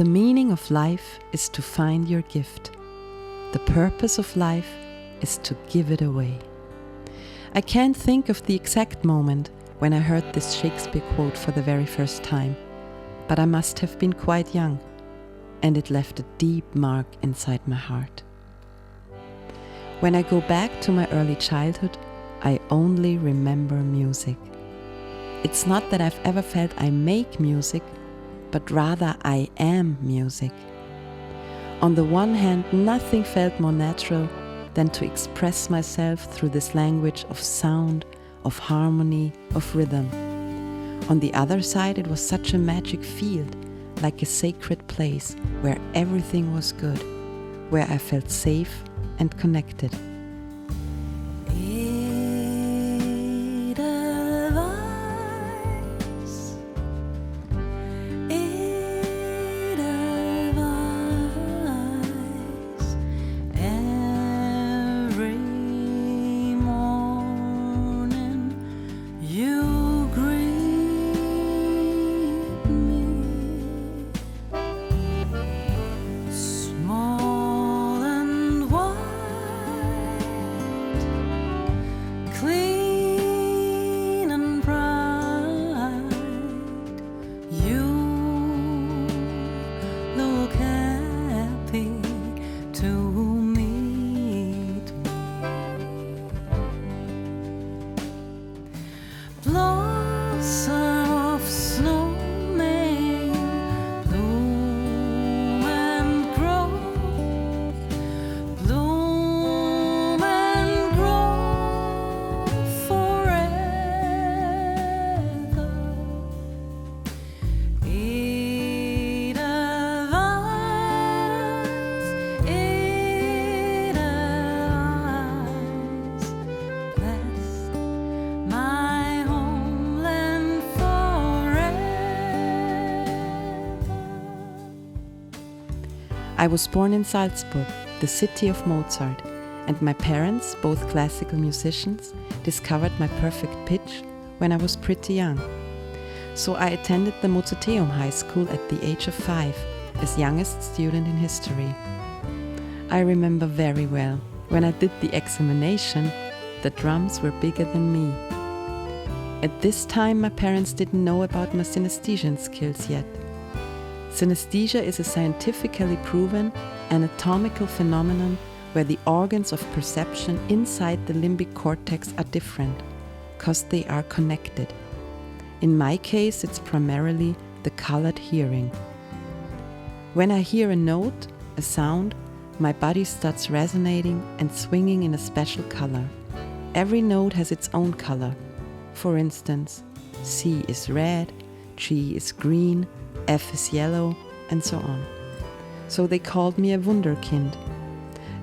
The meaning of life is to find your gift. The purpose of life is to give it away. I can't think of the exact moment when I heard this Shakespeare quote for the very first time, but I must have been quite young, and it left a deep mark inside my heart. When I go back to my early childhood, I only remember music. It's not that I've ever felt I make music, but rather I am music. On the one hand, nothing felt more natural than to express myself through this language of sound, of harmony, of rhythm. On the other side, it was such a magic field, like a sacred place where everything was good, where I felt safe and connected. I was born in Salzburg, the city of Mozart, and my parents, both classical musicians, discovered my perfect pitch when I was pretty young. So I attended the Mozarteum High School at the age of 5, as youngest student in history. I remember very well, when I did the examination, the drums were bigger than me. At this time, my parents didn't know about my synesthesian skills yet. Synesthesia is a scientifically proven anatomical phenomenon where the organs of perception inside the limbic cortex are different, because they are connected. In my case, it's primarily the colored hearing. When I hear a note, a sound, my body starts resonating and swinging in a special color. Every note has its own color. For instance, C is red, G is green, F is yellow, and so on. So they called me a Wunderkind.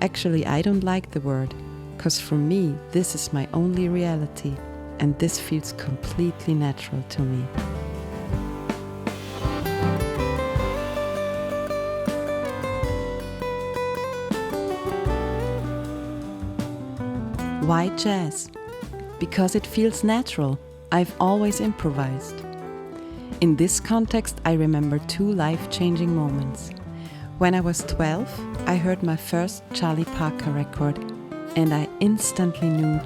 Actually, I don't like the word, because for me, this is my only reality, and this feels completely natural to me. Why jazz? Because it feels natural. I've always improvised. In this context, I remember 2 life-changing moments. When I was 12, I heard my first Charlie Parker record, and I instantly knew,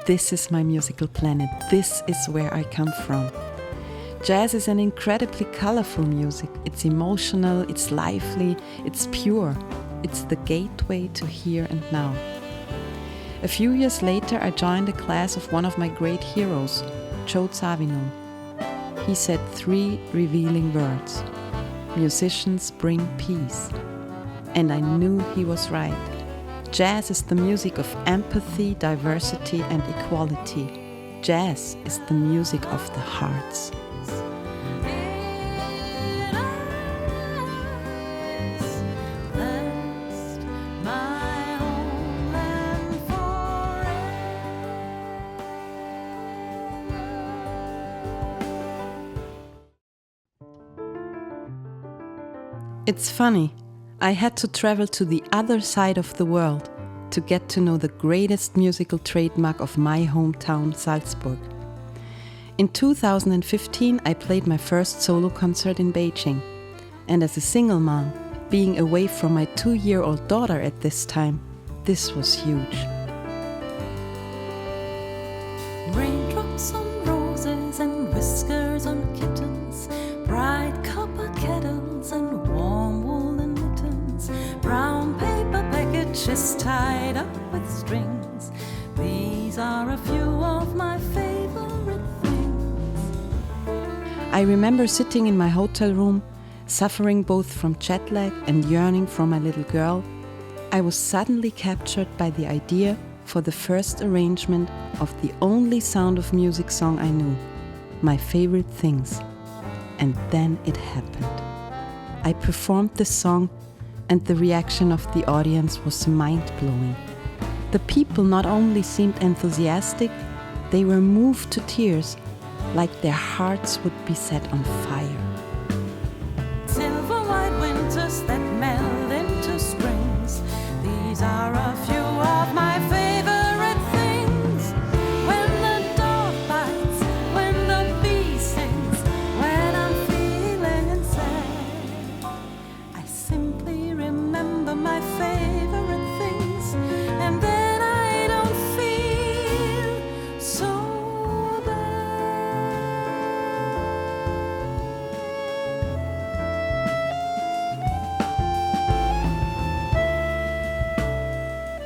this is my musical planet, this is where I come from. Jazz is an incredibly colorful music. It's emotional, it's lively, it's pure. It's the gateway to here and now. A few years later, I joined a class of one of my great heroes, Joe Zawinul. He said 3 revealing words: musicians bring peace. And I knew he was right. Jazz is the music of empathy, diversity, and equality. Jazz is the music of the hearts. It's funny, I had to travel to the other side of the world to get to know the greatest musical trademark of my hometown, Salzburg. In 2015, I played my first solo concert in Beijing, And as a single mom, being away from my 2-year-old daughter at this time, this was huge. Raindrops on roses and whiskers on kittens, bright copper kettles and warm woolen mittens, brown paper packages tied up with strings. These are a few of my favorite things. I remember sitting in my hotel room, suffering both from jet lag and yearning for my little girl. I was suddenly captured by the idea for the first arrangement of the only Sound of Music song I knew, My Favorite Things. And then it happened. I performed the song, and the reaction of the audience was mind-blowing. The people not only seemed enthusiastic, they were moved to tears, like their hearts would be set on fire. Silver white winters that melt into springs, these are a few of my favorite things. When the dog bites, when the bee sings, when I'm feeling sad, I simply remember my favorite things, and then I don't feel so bad.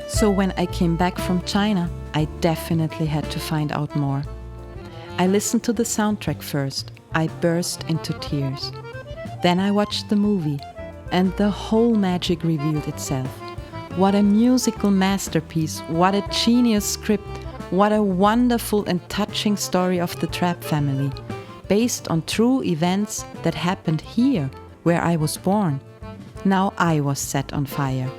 So when I came back from China, I definitely had to find out more. I listened to the soundtrack first. I burst into tears. Then I watched the movie, and the whole magic revealed itself. What a musical masterpiece, what a genius script, what a wonderful and touching story of the Trapp family, based on true events that happened here, where I was born. Now I was set on fire.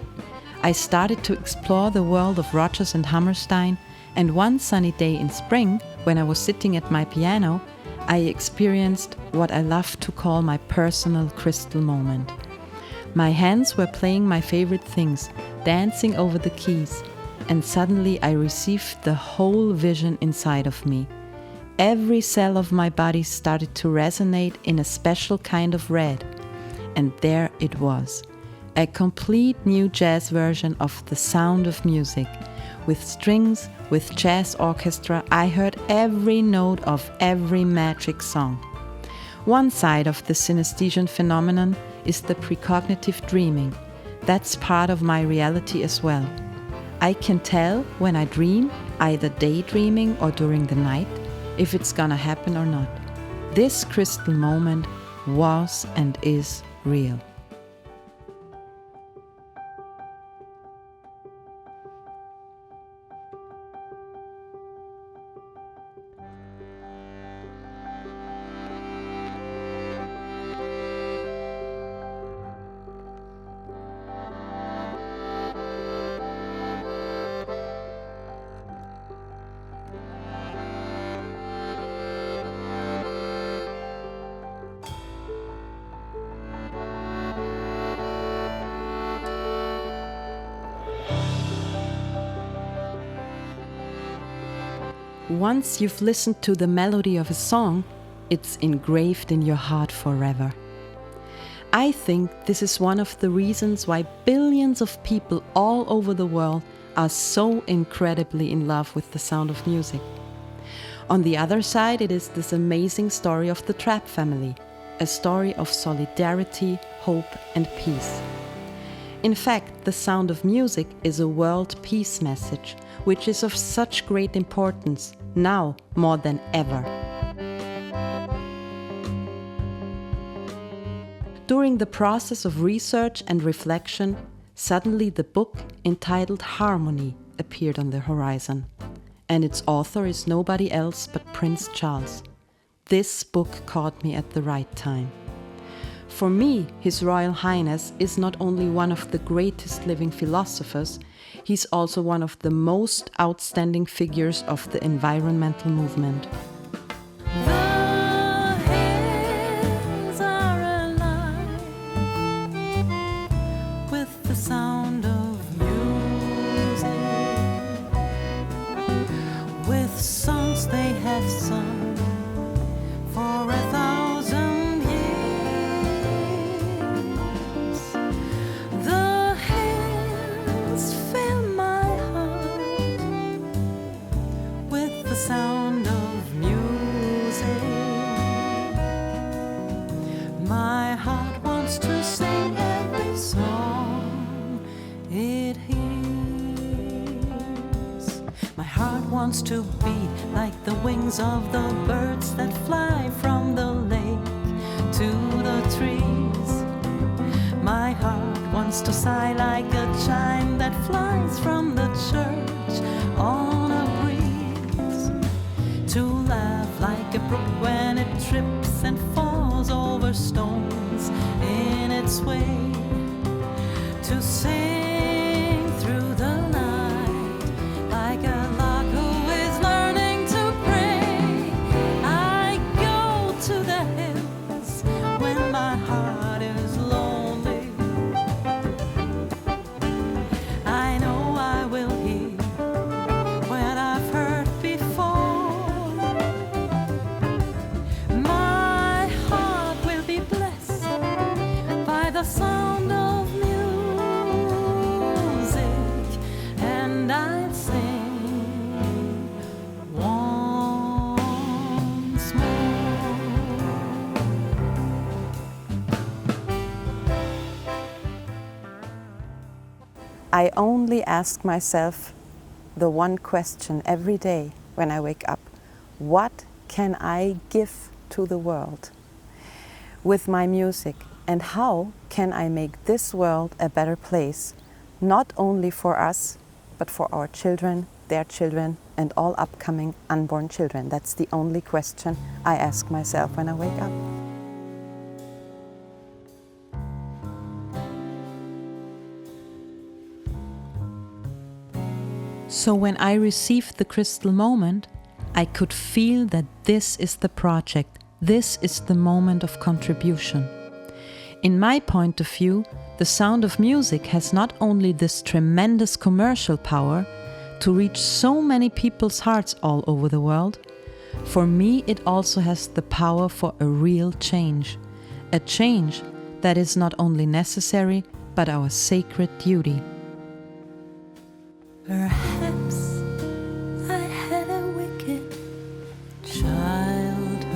I started to explore the world of Rodgers and Hammerstein, and one sunny day in spring, when I was sitting at my piano, I experienced what I love to call my personal crystal moment. My hands were playing my favorite things, dancing over the keys, and suddenly I received the whole vision inside of me. Every cell of my body started to resonate in a special kind of red, and there it was. A complete new jazz version of The Sound of Music. With strings, with jazz orchestra, I heard every note of every magic song. One side of the synesthesian phenomenon is the precognitive dreaming. That's part of my reality as well. I can tell when I dream, either daydreaming or during the night, if it's gonna happen or not. This crystal moment was and is real. Once you've listened to the melody of a song, it's engraved in your heart forever. I think this is one of the reasons why billions of people all over the world are so incredibly in love with the Sound of Music. On the other side, it is this amazing story of the Trapp family, a story of solidarity, hope, and peace. In fact, the Sound of Music is a world peace message, which is of such great importance now more than ever. During the process of research and reflection, suddenly the book entitled Harmony appeared on the horizon, and its author is nobody else but Prince Charles. This book caught me at the right time. For me, His Royal Highness is not only one of the greatest living philosophers, he's also one of the most outstanding figures of the environmental movement. The hills are alive with the sound of music, with songs they have sung for 1,000 years. wants to be like the wings of the birds that fly from the lake to the trees. My heart wants to sigh like a chime that flies from the church on a breeze, to laugh like a brook when it trips and falls over stones in its way, to sing through the night like a lark who is learning to pray. I go to the hills when my heart is lonely. I know I will hear what I've heard before. My heart will be blessed by the sound of music, and I'll sing once more. I only ask myself the one question every day when I wake up: what can I give to the world with my music, and how can I make this world a better place, not only for us, but for our children, their children, and all upcoming unborn children? That's the only question I ask myself when I wake up. So when I received the crystal moment, I could feel that this is the project, this is the moment of contribution. In my point of view, the sound of music has not only this tremendous commercial power to reach so many people's hearts all over the world, for me it also has the power for a real change. A change that is not only necessary, but our sacred duty. Perhaps I had a wicked childhood.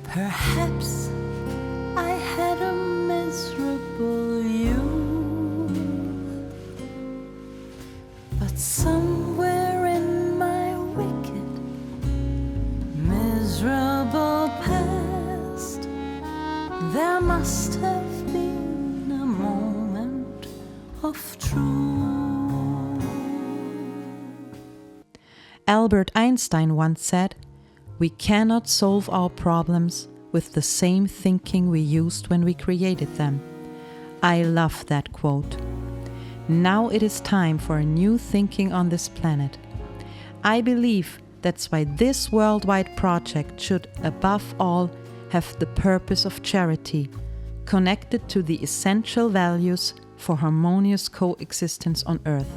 Perhaps I had a miserable youth. But somewhere in my wicked, miserable past, there must have been a moment of truth. Albert Einstein once said, "We cannot solve our problems with the same thinking we used when we created them." I love that quote. Now it is time for a new thinking on this planet. I believe that's why this worldwide project should, above all, have the purpose of charity, connected to the essential values for harmonious coexistence on Earth: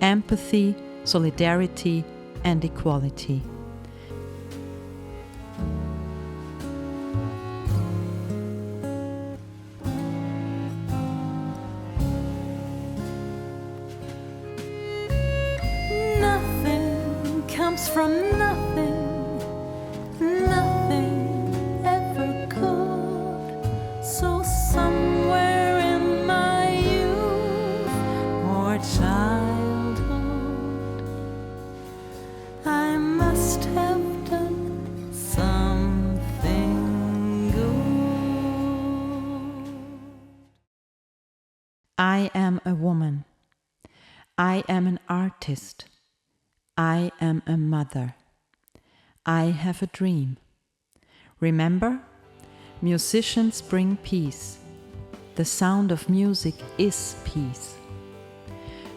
empathy, solidarity, and equality. Nothing comes from nothing, nothing ever could. So somewhere in my youth or childhood, I must have done something good. I am a woman. I am an artist. I am a mother. I have a dream. Remember, musicians bring peace. The sound of music is peace.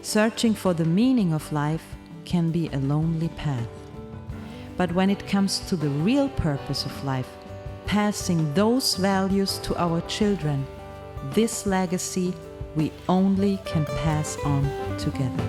Searching for the meaning of life can be a lonely path. But when it comes to the real purpose of life, passing those values to our children, this legacy we only can pass on together.